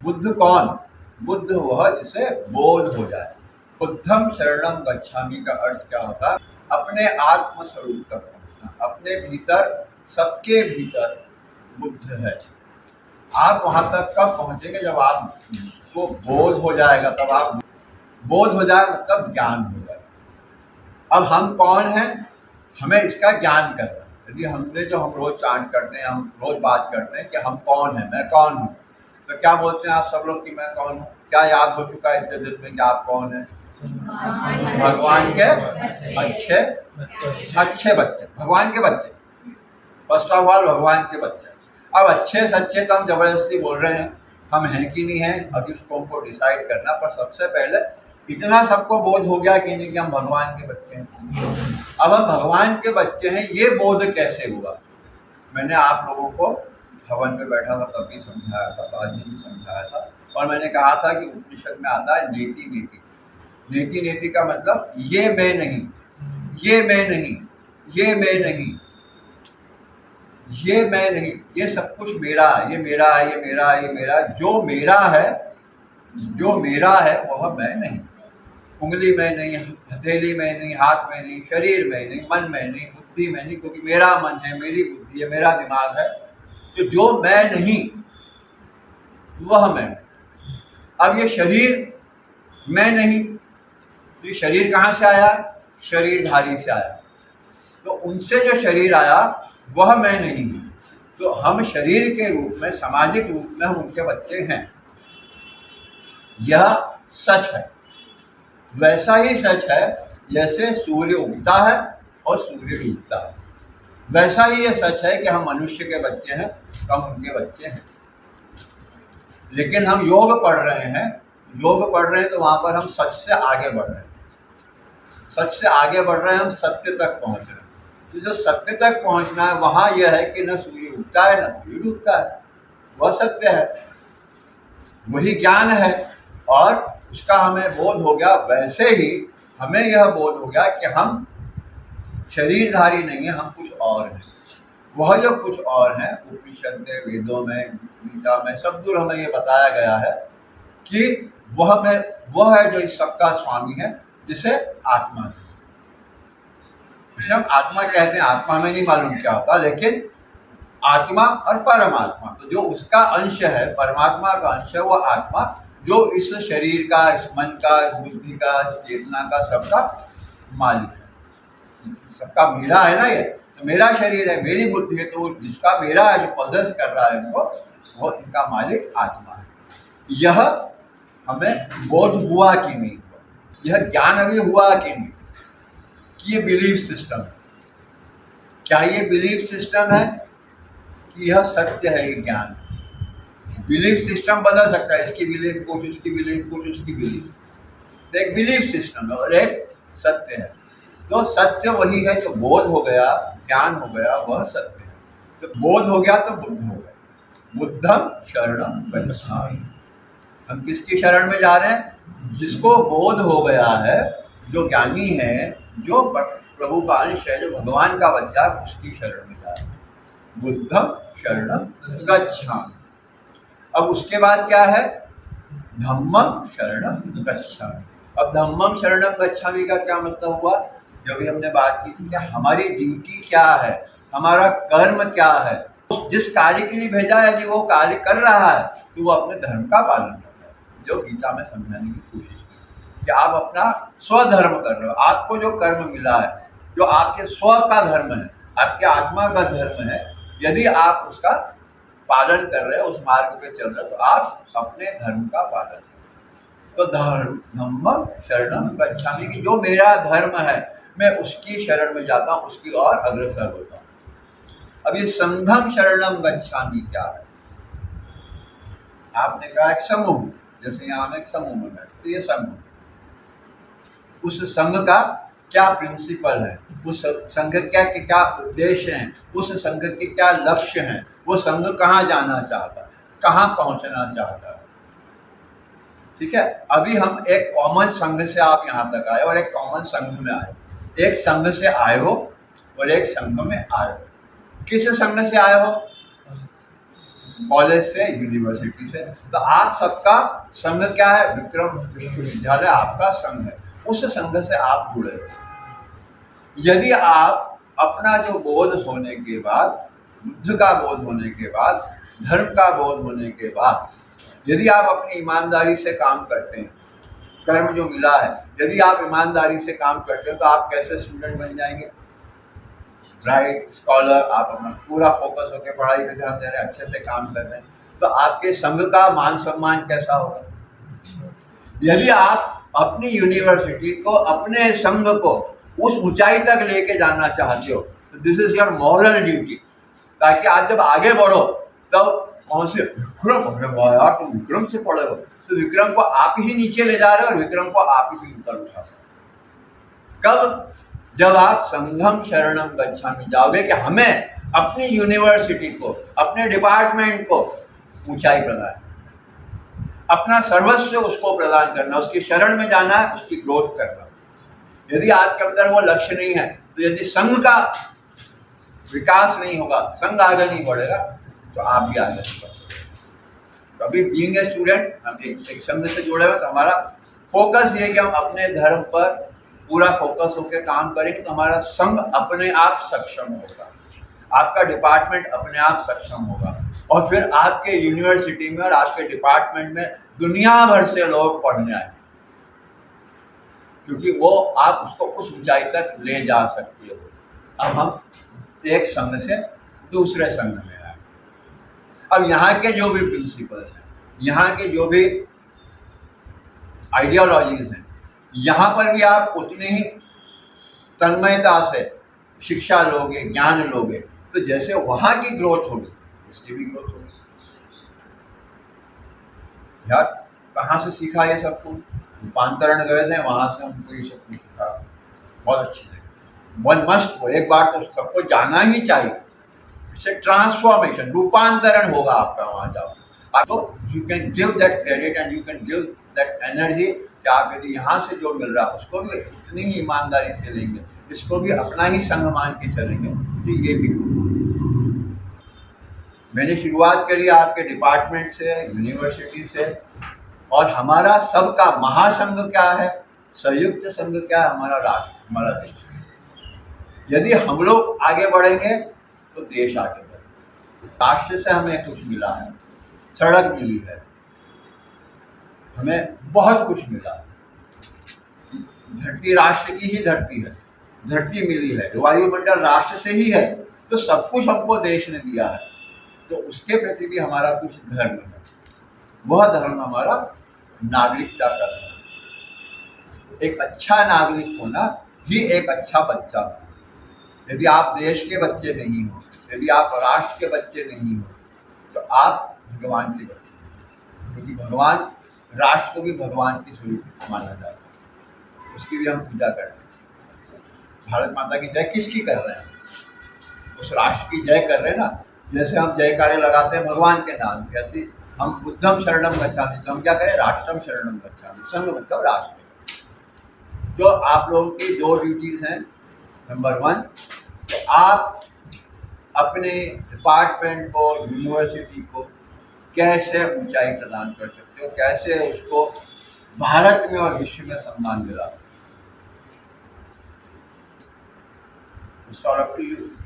बुद्ध कौन? बुद्ध वह जिसे बोध हो जाए। बुद्धम शरणम गच्छामि का अर्थ क्या होता है? अपने आत्म स्वरूप तक पहुंचना, अपने भीतर, सबके भीतर बुद्ध है। आप वहां तक कब पहुंचेंगे? जब आपको बोध हो जाएगा, तब आप बोध हो जाए मतलब ज्ञान हो जाए। अब हम कौन हैं, हमें इसका ज्ञान करना। यदि हमने जो हम रोज चांट करते हैं, हम रोज बात करते हैं कि हम कौन हैं, मैं कौन हूँ, तो क्या बोलते हैं आप सब लोग कि मैं कौन हूँ? क्या याद हो चुका है इतने दिन में कि आप कौन हैं? भगवान के अच्छे बच्चे, भगवान के बच्चे। फर्स्ट ऑफ ऑल भगवान के बच्चे। अब अच्छे सच्चे तो हम जबरदस्ती बोल रहे हैं, हम हैं कि नहीं हैं अभी उसको हमको डिसाइड करना। पर सबसे पहले इतना सबको बोध हो गया कि नहीं कि हम भगवान के बच्चे हैं। अब हम भगवान के बच्चे हैं, ये बोध कैसे हुआ? मैंने आप लोगों को भवन में बैठा था तब भी समझाया था, बाद में भी समझाया था, और मैंने कहा था कि उपनिषद में आता है नेति नेति। नेति नेति का मतलब ये मैं नहीं, ये मैं नहीं, ये मैं नहीं, ये मैं नहीं, ये सब कुछ मेरा है, ये मेरा है, ये मेरा है, ये मेरा है। जो मेरा है, जो मेरा है वह मैं नहीं। उंगली में नहीं, हथेली में नहीं, हाथ में नहीं, शरीर में नहीं, मन में नहीं, बुद्धि में नहीं, क्योंकि मेरा मन है, मेरी बुद्धि है, मेरा दिमाग है। तो जो मैं नहीं वह मैं। अब ये शरीर मैं नहीं, तो ये शरीर कहाँ से आया? शरीरधारी से आया। तो उनसे जो शरीर आया वह मैं नहीं हूँ। तो हम शरीर के रूप में, सामाजिक रूप में हम उनके बच्चे हैं। यह सच है। वैसा ही सच है जैसे सूर्य उगता है और सूर्य डूबता है, वैसा ही ये सच है कि हम मनुष्य के बच्चे हैं, हम उनके बच्चे हैं। लेकिन हम योग पढ़ रहे हैं, योग पढ़ रहे हैं तो वहाँ पर हम सच से आगे बढ़ रहे हैं, सच से आगे बढ़ रहे हैं, हम सत्य तक पहुँच रहे हैं। तो जो सत्य तक पहुँचना है वहाँ यह है कि न सूर्य उगता है न सूर्य डूबता है, वह सत्य है, वही ज्ञान है। और उसका हमें बोध हो गया। वैसे ही हमें यह बोध हो गया कि हम शरीरधारी नहीं है, हम कुछ और हैं। वह जो कुछ और है उपनिषद में, वेदों में, गीता में, सब दूर हमें ये बताया गया है कि वह है जो इस सबका स्वामी है, जिसे आत्मा है, जिसे हम आत्मा कहते हैं। आत्मा में नहीं मालूम क्या होता, लेकिन आत्मा और परमात्मा, तो जो उसका अंश है, परमात्मा का अंश है, वह आत्मा जो इस शरीर का, इस मन का, इस बुद्धि का, इस चेतना का, सबका मालिक है। सबका मेरा है ना, ये तो मेरा शरीर है, मेरी बुद्धि है, तो जिसका मेरा है, जो पोजेस कर रहा है इनको, वो इनका मालिक आत्मा है। यह हमें बोध हुआ कि नहीं हुआ, यह ज्ञान अभी हुआ कि नहीं, कि ये बिलीफ सिस्टम है। क्या ये बिलीफ सिस्टम है कि यह सत्य है? ये ज्ञान। बिलीफ सिस्टम बदल सकता है, इसकी बिलीफ कुछ, उसकी बिलीफ कुछ, उसकी बिलीफ। तो एक बिलीफ सिस्टम है और एक सत्य है। तो सत्य वही है जो बोध हो गया, ज्ञान हो गया, वह सत्य है। तो बोध हो गया तो बुद्ध हो गया। बुद्धम शरणम गच्छामि। हम किसकी शरण में जा रहे हैं? जिसको बोध हो गया है, जो ज्ञानी है, जो प्रभु का अंश है, जो भगवान का बच्चा, उसकी शरण में जा रहे हैं। बुद्धम शरणम गच्छामि। अब उसके बाद क्या है? धम्मम शरणम गच्छामि। अब धम्मम शरणम गच्छामि का क्या मतलब हुआ? जो भी हमने बात की थी कि हमारी ड्यूटी क्या है, हमारा कर्म क्या है। जिस कार्य के लिए भेजा है, यदि वो कार्य कर रहा है तो वो अपने धर्म का पालन कर रहा है। जो गीता में समझाने की कोशिश की कि आप अपना स्वधर्म कर रहे हो। आपको जो कर्म मिला है, जो आपके स्व का धर्म है, आपके आत्मा का धर्म है, यदि आप उसका पालन कर रहे हो, उस मार्ग पे चल रहे हो, तो आप अपने धर्म का पालन कर रहे हो। तो धम्मम शरणम गच्छामि की जो मेरा धर्म है, मैं उसकी शरण में जाता हूँ, उसकी ओर अग्रसर होता हूँ। अब ये संघम शरणम गच्छामि क्या है? आपने कहा एक समूह, जैसे यहाँ में एक समूह में बैठे, तो ये संघ, उस संघ का क्या प्रिंसिपल है, उस संघ क्या उद्देश्य हैं, उस संघ के क्या लक्ष्य हैं, वो संघ कहाँ जाना चाहता है, कहाँ पहुँचना चाहता है। ठीक है, अभी हम एक कॉमन संघ से आप यहाँ तक आए और एक कॉमन संघ में आए, एक संघ से आए हो और एक संघ में आए हो। किस संघ से आए हो? कॉलेज से, यूनिवर्सिटी से। तो आप सबका संघ क्या है? विक्रम विश्वविद्यालय आपका संघ है, उस संघ से आप जुड़े हो। यदि आप अपना जो बोध होने के बाद, बुद्ध का बोध होने के बाद, धर्म का बोध होने के बाद, यदि आप अपनी ईमानदारी से काम करते हैं, कर्म जो मिला है, यदि आप ईमानदारी से काम करते हैं, तो आप कैसे स्टूडेंट बन जाएंगे? Bright scholar. आप अपना पूरा फोकस होकर पढ़ाई पे ध्यान दे रहे हैं, अच्छे से काम कर रहे हैं, तो आपके संघ का मान सम्मान कैसा होगा? यदि आप अपनी यूनिवर्सिटी को, अपने संघ को उस ऊंचाई तक लेके जाना चाहते हो, तो this is your moral duty, ताकि आप जब आगे बढ़ो तब कौन से विक्रम, अरे वाह यार तुम विक्रम से पढ़े हो, तो विक्रम को आप ही नीचे ले जा रहे हो और विक्रम को आप ही ऊपर उठा रहे हो। कब? जब आप संघम शरणम गच्छामि जाओगे कि हमें अपनी यूनिवर्सिटी को, अपने डिपार्टमेंट को ऊंचाई प्रदान, अपना सर्वस्व उसको प्रदान करना, उसकी शरण में जाना है, उसकी ग्रोथ करना। यदि आपके अंदर वो लक्ष्य नहीं है, तो यदि संघ का विकास नहीं होगा, संघ आगे नहीं बढ़ेगा, तो आप भी आगे नहीं बढ़ सकते। अभी बीइंग ए स्टूडेंट हम एक संघ से जुड़े हुए, तो हमारा फोकस ये कि हम अपने धर्म पर पूरा फोकस होकर काम करेंगे, तो हमारा संघ अपने आप सक्षम होगा, आपका डिपार्टमेंट अपने आप सक्षम होगा, और फिर आपके यूनिवर्सिटी में और आपके डिपार्टमेंट में दुनिया भर से लोग पढ़ने आए, क्योंकि वो आप उसको उस ऊंचाई तक ले जा सकते हो। अब हम एक संघ से दूसरे संघ में आए। अब यहाँ के जो भी प्रिंसिपल्स हैं, यहाँ के जो भी आइडियोलॉजीज हैं, यहाँ पर भी आप उतनी ही तन्मयता से शिक्षा लोगे, ज्ञान लोगे, तो जैसे वहाँ की ग्रोथ होगी, इसकी भी ग्रोथ होगी। यार कहाँ से सीखा ये सब कुछ? रूपांतरण गए थे, वहाँ से हमको ये सब कुछ सीखा। बहुत अच्छी जगह, वन मस्ट हो, एक बार तो सबको जाना ही चाहिए। इससे ट्रांसफॉर्मेशन, रूपांतरण होगा आपका वहाँ जाओ। आपको you can give that credit and you can give that energy कि आप यदि यहाँ से जो मिल रहा है उसको भी इतनी ही ईमानदारी से लेंगे, इसको भी अपना ही संग मान के चलेंगे, तो ये भी। मैंने शुरुआत करी आपके डिपार्टमेंट से, यूनिवर्सिटी से, और हमारा सबका महासंघ क्या है, संयुक्त संघ क्या है? हमारा राष्ट्र, हमारा देश। यदि हम लोग आगे बढ़ेंगे तो देश आगे बढ़ेगा। राष्ट्र से हमें कुछ मिला है, सड़क मिली है, हमें बहुत कुछ मिला है। धरती राष्ट्र की ही धरती है, धरती मिली है, वायुमंडल राष्ट्र से ही है, तो सब कुछ हमको देश ने दिया है, तो उसके प्रति भी हमारा कुछ धर्म है। वह धर्म हमारा नागरिकता का धर्म है। एक अच्छा नागरिक होना ही एक अच्छा बच्चा होना। यदि आप देश के बच्चे नहीं हो, यदि आप राष्ट्र के बच्चे नहीं हो, तो आप भगवान के बच्चे हो, क्योंकि भगवान, राष्ट्र को भी भगवान की स्वरूप माना जाता है, उसकी भी हम पूजा करते हैं। भारत माता की जय किसकी कर रहे हैं? उस राष्ट्र की जय कर रहे हैं ना। जैसे हम जयकारे लगाते हैं भगवान के नाम की, ऐसे हम बुद्धम शरणम गच्छामि, तो हम क्या करें? राष्ट्रम शरणम गच्छामि। संघ मतलब राष्ट्र। तो आप लोगों की दो ड्यूटीज हैं। नंबर 1, तो आप अपने डिपार्टमेंट को, यूनिवर्सिटी को कैसे ऊंचाई प्रदान कर सकते हो, कैसे उसको भारत में और विश्व में सम्मान दिला सकते हो।